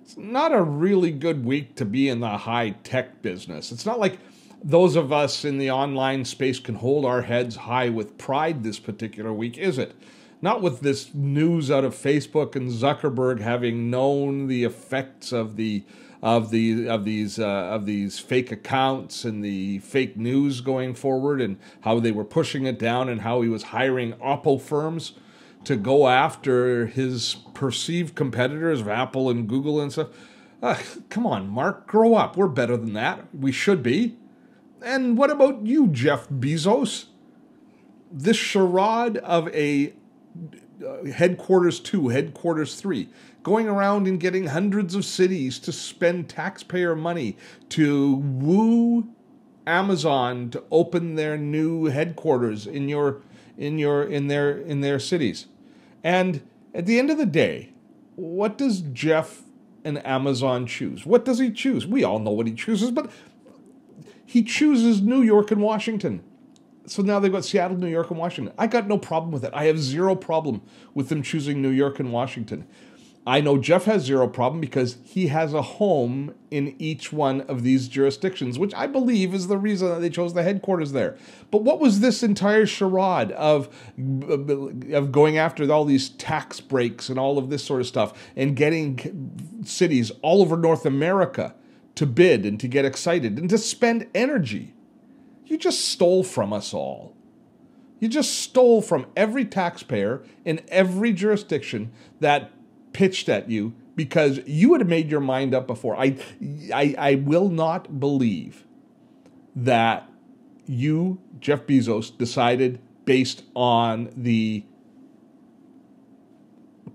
It's not a really good week to be in the high-tech business. It's not like those of us in the online space can hold our heads high with pride this particular week, is it? Not with this news out of Facebook and Zuckerberg having known the effects of these fake accounts and the fake news going forward, and how they were pushing it down, and how he was hiring Oppo firms to go after his perceived competitors of Apple and Google and stuff. Come on, Mark, grow up. We're better than that. We should be. And what about you, Jeff Bezos? This charade of a headquarters 2, headquarters 3, going around and getting hundreds of cities to spend taxpayer money to woo Amazon to open their new headquarters in their cities. And at the end of the day, what does Jeff and Amazon choose? What does he choose? We all know what he chooses, but he chooses New York and Washington. So now they've got Seattle, New York, and Washington. I got no problem with it. I have zero problem with them choosing New York and Washington. I know Jeff has zero problem because he has a home in each one of these jurisdictions, which I believe is the reason that they chose the headquarters there. But what was this entire charade of going after all these tax breaks and all of this sort of stuff, and getting cities all over North America to bid and to get excited and to spend energy? You just stole from us all. You just stole from every taxpayer in every jurisdiction that pitched at you because you had made your mind up before. I will not believe that you, Jeff Bezos, decided based on the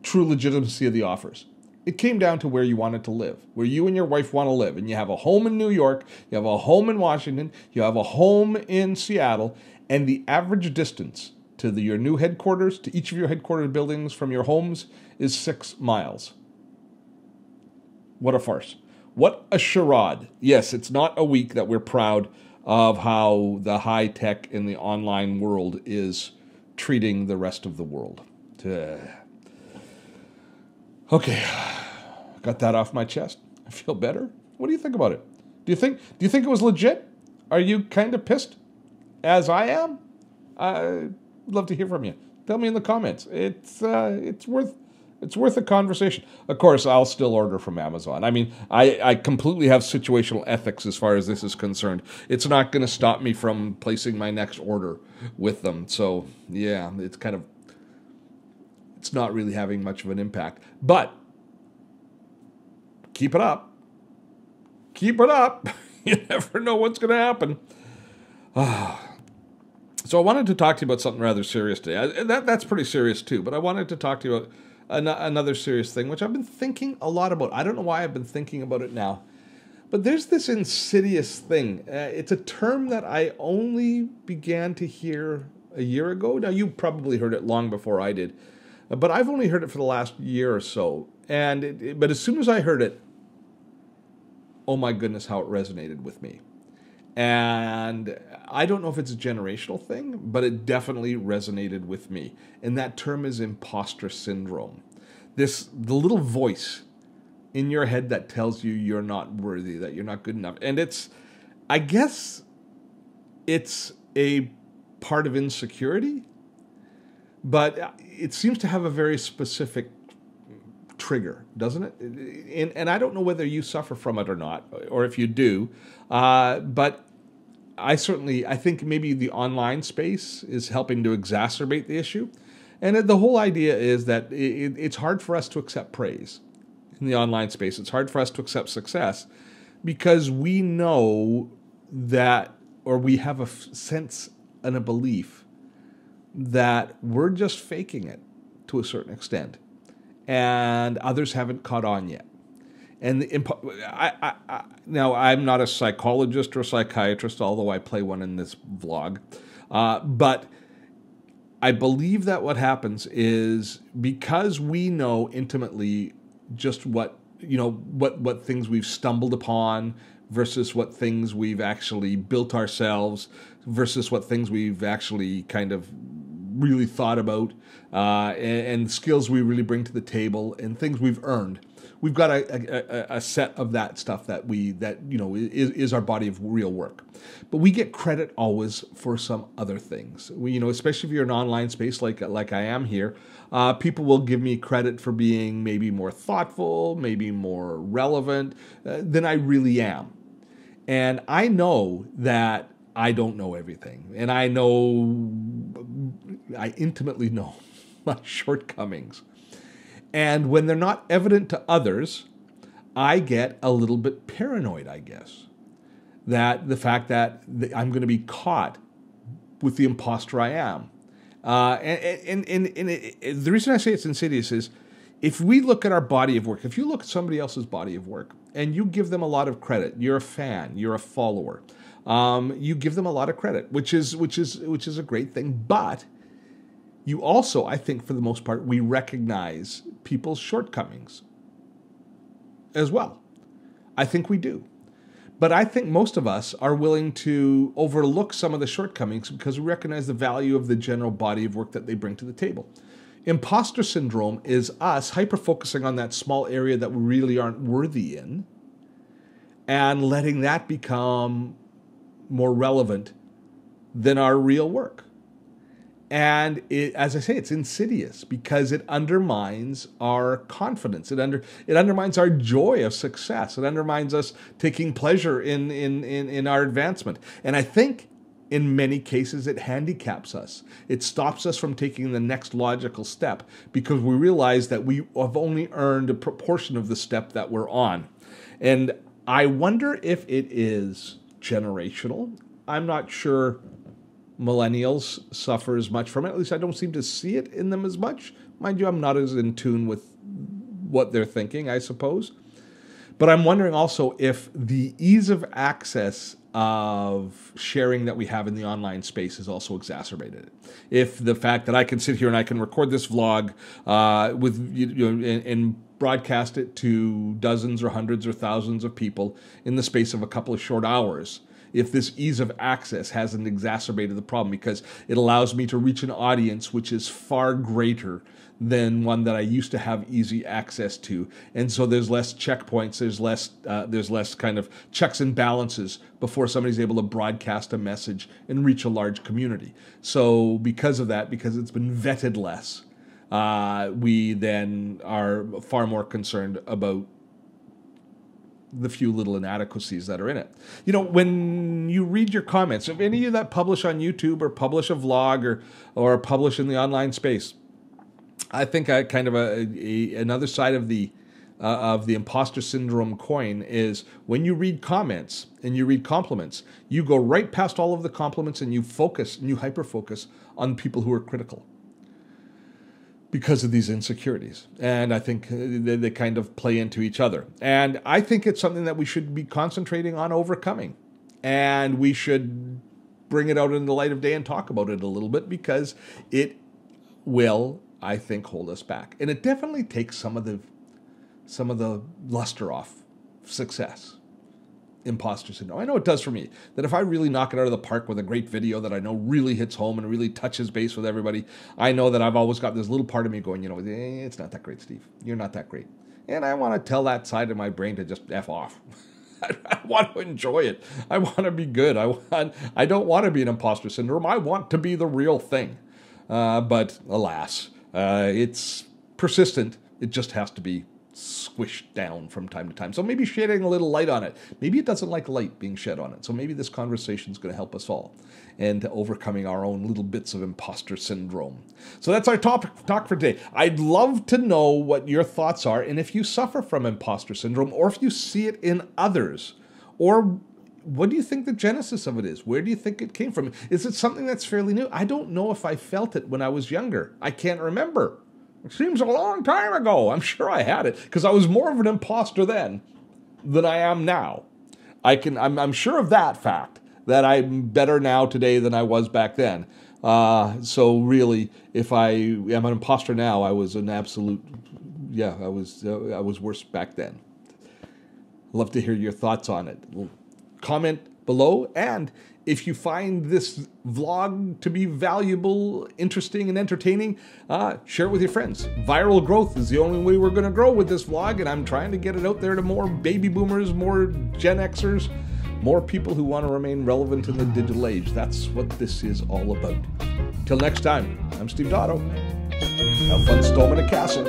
true legitimacy of the offers. It came down to where you wanted to live, where you and your wife want to live. And you have a home in New York, you have a home in Washington, you have a home in Seattle, and the average distance to your new headquarters, to each of your headquarters buildings from your homes, is 6 miles. What a farce. What a charade. Yes, it's not a week that we're proud of how the high tech in the online world is treating the rest of the world. Okay, got that off my chest. I feel better. What do you think about it? Do you think it was legit? Are you kind of pissed, as I am? I'd love to hear from you. Tell me in the comments. It's worth a conversation. Of course, I'll still order from Amazon. I mean, I completely have situational ethics as far as this is concerned. It's not going to stop me from placing my next order with them. So yeah, it's not really having much of an impact. But keep it up. Keep it up. You never know what's going to happen. So I wanted to talk to you about something rather serious today. That's pretty serious too, but I wanted to talk to you about another serious thing, which I've been thinking a lot about. I don't know why I've been thinking about it now. But there's this insidious thing. It's a term that I only began to hear a year ago. Now, you probably heard it long before I did. But I've only heard it for the last year or so. But as soon as I heard it, oh my goodness, how it resonated with me. And I don't know if it's a generational thing, but it definitely resonated with me. And that term is imposter syndrome. The little voice in your head that tells you you're not worthy, that you're not good enough. And I guess it's a part of insecurity. But it seems to have a very specific trigger, doesn't it? And I don't know whether you suffer from it or not, or if you do. But I think maybe the online space is helping to exacerbate the issue. And the whole idea is that it's hard for us to accept praise in the online space. It's hard for us to accept success because we know that, or we have a sense and a belief that we're just faking it to a certain extent, and others haven't caught on yet. And now I'm not a psychologist or a psychiatrist, although I play one in this vlog, but I believe that what happens is because we know intimately just what things we've stumbled upon versus what things we've actually built ourselves versus what things we've actually kind of really thought about and skills we really bring to the table and things we've earned. we've got a set of that stuff that is our body of real work. But we get credit always for some other things. Especially if you're in an online space like I am here, people will give me credit for being maybe more thoughtful, maybe more relevant than I really am. And I know that I don't know everything. And I intimately know my shortcomings. And when they're not evident to others, I get a little bit paranoid, I guess. That the fact that I'm going to be caught with the imposter I am. And the reason I say it's insidious is if we look at our body of work, if you look at somebody else's body of work and you give them a lot of credit, you're a fan, you're a follower, you give them a lot of credit, which is a great thing. But you also, I think, for the most part, we recognize people's shortcomings as well. I think we do. But I think most of us are willing to overlook some of the shortcomings because we recognize the value of the general body of work that they bring to the table. Impostor syndrome is us hyper-focusing on that small area that we really aren't worthy in and letting that become more relevant than our real work. And as I say, it's insidious because it undermines our confidence. It undermines our joy of success. It undermines us taking pleasure in our advancement. And I think in many cases it handicaps us. It stops us from taking the next logical step because we realize that we have only earned a proportion of the step that we're on. And I wonder if it is generational. I'm not sure millennials suffer as much from it. At least I don't seem to see it in them as much. Mind you, I'm not as in tune with what they're thinking, I suppose. But I'm wondering also if the ease of access of sharing that we have in the online space has also exacerbated it. If the fact that I can sit here and I can record this vlog and broadcast it to dozens or hundreds or thousands of people in the space of a couple of short hours, if this ease of access hasn't exacerbated the problem because it allows me to reach an audience which is far greater than one that I used to have easy access to. And so there's less checkpoints, there's less kind of checks and balances before somebody's able to broadcast a message and reach a large community. So because of that, because it's been vetted less, we then are far more concerned about the few little inadequacies that are in it. When you read your comments, if any of you that publish on YouTube or publish a vlog or publish in the online space, I think kind of another side of the imposter syndrome coin is when you read comments and you read compliments, you go right past all of the compliments and you hyper-focus on people who are critical because of these insecurities. And I think they kind of play into each other. And I think it's something that we should be concentrating on overcoming. And we should bring it out in the light of day and talk about it a little bit because it will, I think, hold us back. And it definitely takes some of the luster off success. Imposter syndrome. I know it does for me. That if I really knock it out of the park with a great video that I know really hits home and really touches base with everybody, I know that I've always got this little part of me going, it's not that great, Steve. You're not that great. And I want to tell that side of my brain to just F off. I want to enjoy it. I want to be good. I don't want to be an imposter syndrome. I want to be the real thing. But alas, it's persistent. It just has to be squished down from time to time. So maybe shedding a little light on it. Maybe it doesn't like light being shed on it. So maybe this conversation is going to help us all and overcoming our own little bits of imposter syndrome. So that's our talk for today. I'd love to know what your thoughts are and if you suffer from imposter syndrome or if you see it in others, or what do you think the genesis of it is? Where do you think it came from? Is it something that's fairly new? I don't know if I felt it when I was younger. I can't remember. It seems a long time ago. I'm sure I had it because I was more of an imposter then than I am now. I'm sure of that fact, that I'm better now today than I was back then. So really, if I am an imposter now, I was an absolute, I was worse back then. Love to hear your thoughts on it. Comment below. And if you find this vlog to be valuable, interesting, and entertaining, share it with your friends. Viral growth is the only way we're going to grow with this vlog, and I'm trying to get it out there to more baby boomers, more Gen Xers, more people who want to remain relevant in the digital age. That's what this is all about. Till next time, I'm Steve Dotto. Have fun storming a castle.